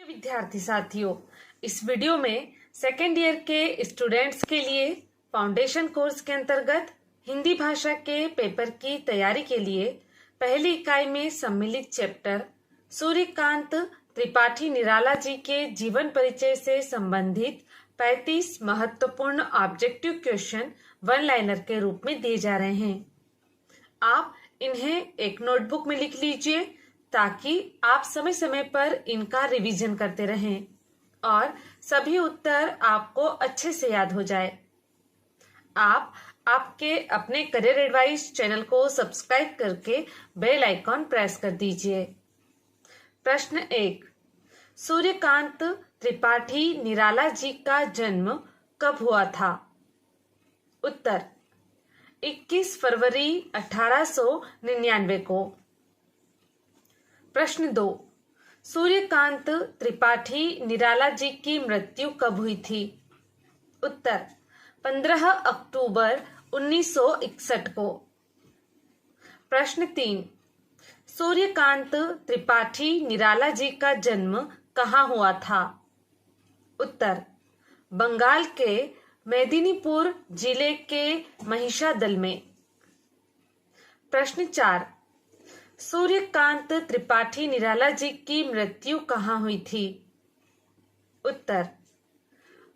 विद्यार्थी साथियों, इस वीडियो में सेकेंड ईयर के स्टूडेंट्स के लिए फाउंडेशन कोर्स के अंतर्गत हिंदी भाषा के पेपर की तैयारी के लिए पहली इकाई में सम्मिलित चैप्टर सूर्यकांत त्रिपाठी निराला जी के जीवन परिचय से संबंधित 35 महत्वपूर्ण ऑब्जेक्टिव क्वेश्चन वन लाइनर के रूप में दिए जा रहे हैं। आप इन्हें एक नोटबुक में लिख लीजिए ताकि आप समय समय पर इनका रिवीजन करते रहें और सभी उत्तर आपको अच्छे से याद हो जाए। आप आपके अपने करियर एडवाइस चैनल को सब्सक्राइब करके बेल आइकॉन प्रेस कर दीजिए। प्रश्न 1, सूर्यकांत त्रिपाठी निराला जी का जन्म कब हुआ था? उत्तर 21 फरवरी 1899 को। प्रश्न 2, सूर्यकांत त्रिपाठी निराला जी की मृत्यु कब हुई थी? उत्तर 15 अक्टूबर 1961 को। प्रश्न 3, सूर्यकांत त्रिपाठी निराला जी का जन्म कहाँ हुआ था? उत्तर बंगाल के मेदिनीपुर जिले के महिषादल में। प्रश्न 4, सूर्यकांत त्रिपाठी निराला जी की मृत्यु कहाँ हुई थी? उत्तर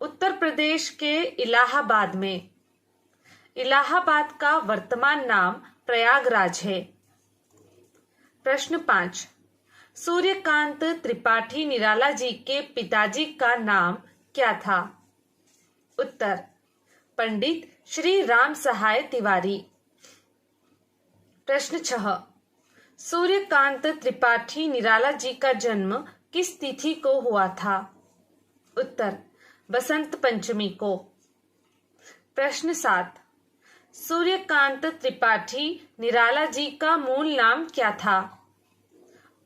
उत्तर प्रदेश के इलाहाबाद में। इलाहाबाद का वर्तमान नाम प्रयागराज है। प्रश्न 5, सूर्यकांत त्रिपाठी निराला जी के पिताजी का नाम क्या था? उत्तर पंडित श्री राम सहाय तिवारी। प्रश्न 6, सूर्यकांत त्रिपाठी निराला जी का जन्म किस तिथि को हुआ था? उत्तर बसंत पंचमी को। प्रश्न 7, सूर्यकांत त्रिपाठी निराला जी का मूल नाम क्या था?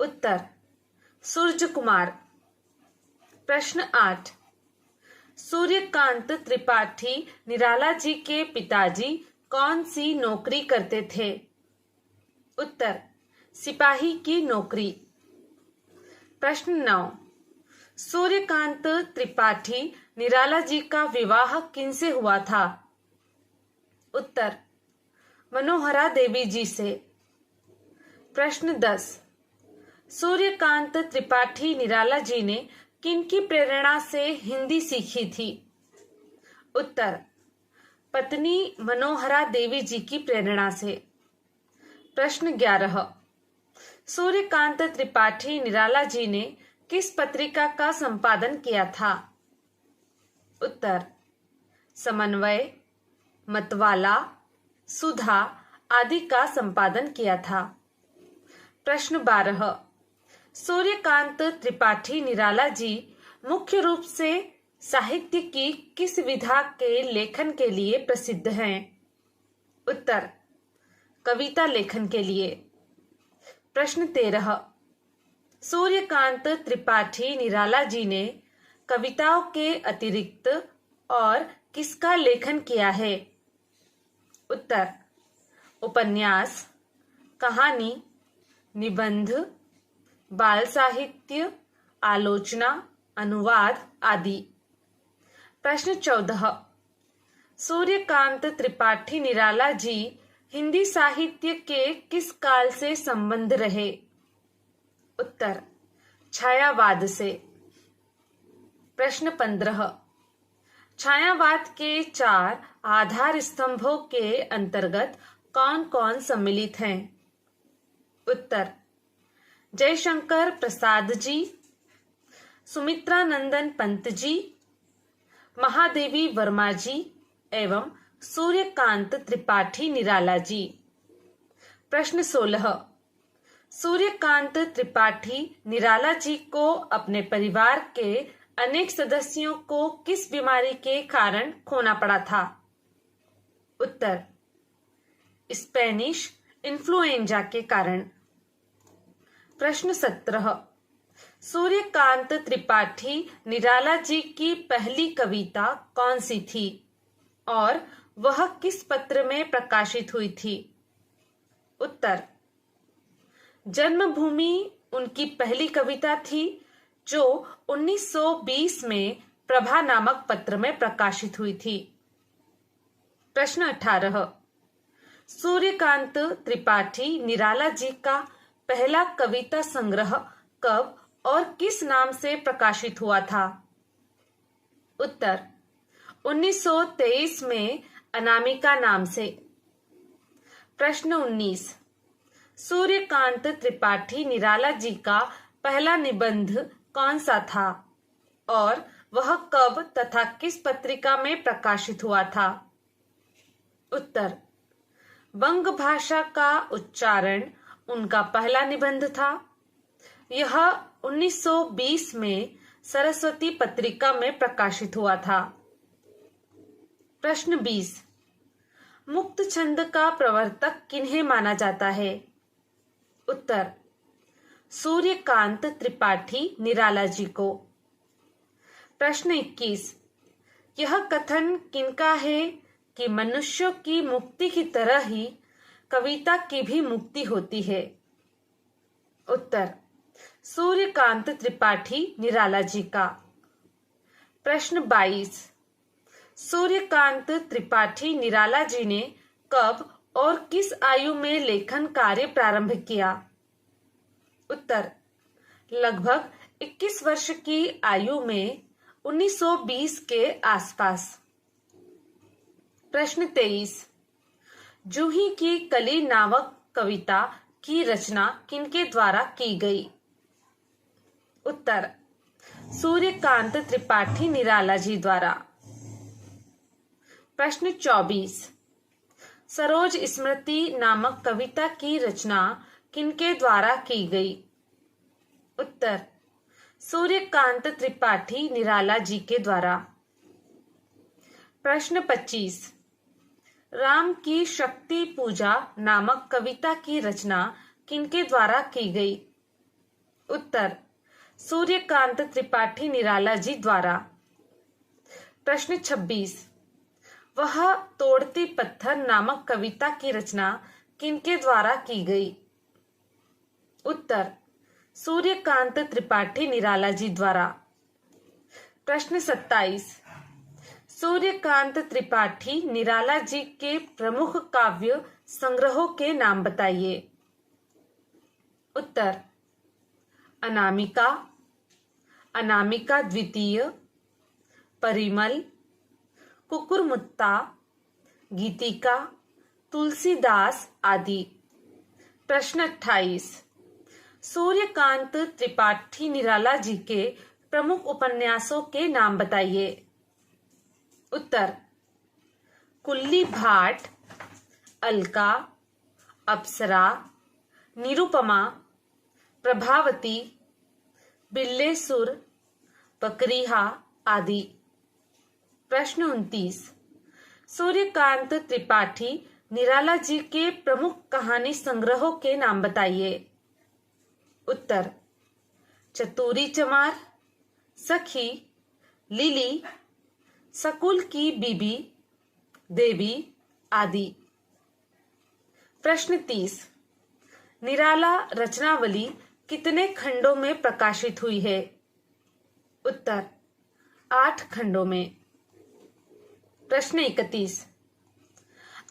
उत्तर सूर्य कुमार। प्रश्न 8, सूर्यकांत त्रिपाठी निराला जी के पिताजी कौन सी नौकरी करते थे? उत्तर सिपाही की नौकरी। प्रश्न 9, सूर्यकांत त्रिपाठी निराला जी का विवाह किनसे हुआ था? उत्तर मनोहरा देवी जी से। प्रश्न 10, सूर्यकांत त्रिपाठी निराला जी ने किनकी प्रेरणा से हिंदी सीखी थी? उत्तर पत्नी मनोहरा देवी जी की प्रेरणा से। प्रश्न 11, सूर्यकांत त्रिपाठी निराला जी ने किस पत्रिका का संपादन किया था? उत्तर समन्वय, मतवाला, सुधा आदि का संपादन किया था। प्रश्न 12, सूर्यकांत त्रिपाठी निराला जी मुख्य रूप से साहित्य की किस विधा के लेखन के लिए प्रसिद्ध हैं? उत्तर कविता लेखन के लिए। प्रश्न 13, सूर्यकांत त्रिपाठी निराला जी ने कविताओं के अतिरिक्त और किसका लेखन किया है? उत्तर उपन्यास, कहानी, निबंध, बाल साहित्य, आलोचना, अनुवाद आदि। प्रश्न 14, सूर्यकांत त्रिपाठी निराला जी हिंदी साहित्य के किस काल से संबंध रहे? उत्तर छायावाद से। प्रश्न 15, छायावाद के 4 आधार स्तंभों के अंतर्गत कौन कौन सम्मिलित हैं? उत्तर जयशंकर प्रसाद जी, सुमित्रा नंदन पंत जी, महादेवी वर्मा जी एवं सूर्यकांत त्रिपाठी निराला जी। प्रश्न 16, सूर्यकांत त्रिपाठी निराला जी को अपने परिवार के अनेक सदस्यों को किस बीमारी के कारण खोना पड़ा था? उत्तर स्पेनिश इन्फ्लुएंजा के कारण। प्रश्न 17, सूर्यकांत त्रिपाठी निराला जी की पहली कविता कौन सी थी और वह किस पत्र में प्रकाशित हुई थी? उत्तर जन्मभूमि उनकी पहली कविता थी जो 1920 में प्रभा नामक पत्र में प्रकाशित हुई थी। प्रश्न 18। सूर्यकांत त्रिपाठी निराला जी का पहला कविता संग्रह कब और किस नाम से प्रकाशित हुआ था? उत्तर 1923 में अनामिका नाम से। प्रश्न 19। सूर्यकांत त्रिपाठी निराला जी का पहला निबंध कौन सा था और वह कब तथा किस पत्रिका में प्रकाशित हुआ था? उत्तर वंग भाषा का उच्चारण उनका पहला निबंध था। यह 1920 में सरस्वती पत्रिका में प्रकाशित हुआ था। प्रश्न 20। मुक्त छंद का प्रवर्तक किन्हें माना जाता है? उत्तर सूर्यकांत त्रिपाठी निराला जी को। प्रश्न 21। यह कथन किनका है कि मनुष्यों की मुक्ति की तरह ही कविता की भी मुक्ति होती है? उत्तर सूर्यकांत त्रिपाठी निराला जी का। प्रश्न 22। सूर्यकांत त्रिपाठी निराला जी ने कब और किस आयु में लेखन कार्य प्रारंभ किया? उत्तर लगभग 21 वर्ष की आयु में 1920 के आसपास। प्रश्न 23। जूही की कली नामक कविता की रचना किनके द्वारा की गई? उत्तर सूर्यकांत त्रिपाठी निराला जी द्वारा। प्रश्न 24। सरोज स्मृति नामक कविता की रचना किनके द्वारा की गई? उत्तर सूर्यकांत त्रिपाठी निराला जी के द्वारा। प्रश्न 25। राम की शक्ति पूजा नामक कविता की रचना किनके द्वारा की गई? उत्तर सूर्यकांत त्रिपाठी निराला जी द्वारा। प्रश्न 26। वह तोड़ती पत्थर नामक कविता की रचना किनके द्वारा की गई? उत्तर सूर्यकांत त्रिपाठी निराला जी द्वारा। प्रश्न 27। सूर्यकांत त्रिपाठी निराला जी के प्रमुख काव्य संग्रहों के नाम बताइए। उत्तर अनामिका, अनामिका द्वितीय, परिमल, कुकुरमुत्ता, गीतिका, तुलसीदास आदि। प्रश्न 28। सूर्यकांत त्रिपाठी निराला जी के प्रमुख उपन्यासों के नाम बताइए। उत्तर कुल्ली भाट, अलका, अप्सरा, निरुपमा, प्रभावती, बिल्लेसुर, पकरीहा आदि। प्रश्न 29। सूर्यकांत त्रिपाठी निराला जी के प्रमुख कहानी संग्रहों के नाम बताइए। उत्तर चतुरी चमार, सखी, लिली, सकुल की बीबी, देवी आदि। प्रश्न 30। निराला रचनावली कितने खंडों में प्रकाशित हुई है? उत्तर 8 खंडों में। प्रश्न 31।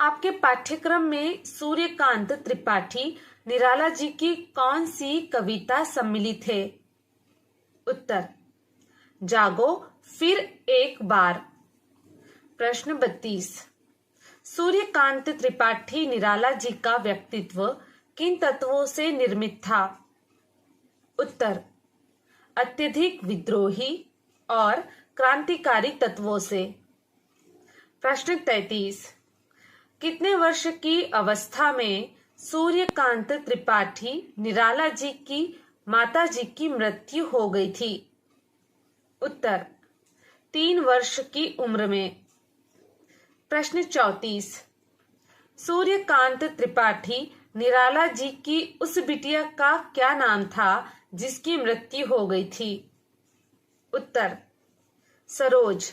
आपके पाठ्यक्रम में सूर्यकांत त्रिपाठी निराला जी की कौन सी कविता सम्मिलित है? उत्तर जागो फिर एक बार। प्रश्न 32। सूर्यकांत त्रिपाठी निराला जी का व्यक्तित्व किन तत्वों से निर्मित था? उत्तर अत्यधिक विद्रोही और क्रांतिकारी तत्वों से। प्रश्न 33। कितने वर्ष की अवस्था में सूर्यकांत त्रिपाठी निराला जी की माता जी की मृत्यु हो गई थी? उत्तर 3 वर्ष की उम्र में। प्रश्न 34। सूर्यकांत त्रिपाठी निराला जी की उस बिटिया का क्या नाम था जिसकी मृत्यु हो गई थी? उत्तर सरोज।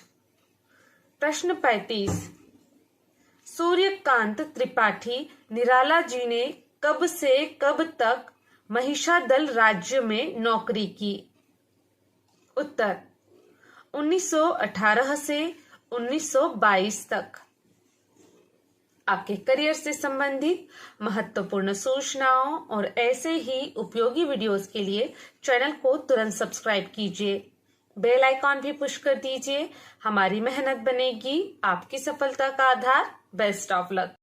प्रश्न 35। सूर्यकांत त्रिपाठी निराला जी ने कब से कब तक महिषादल राज्य में नौकरी की? उत्तर 1918 से 1922 तक। आपके करियर से संबंधित महत्वपूर्ण सूचनाओं और ऐसे ही उपयोगी वीडियोस के लिए चैनल को तुरंत सब्सक्राइब कीजिए। बेल आइकॉन भी पुश कर दीजिए। हमारी मेहनत बनेगी आपकी सफलता का आधार। Best of luck.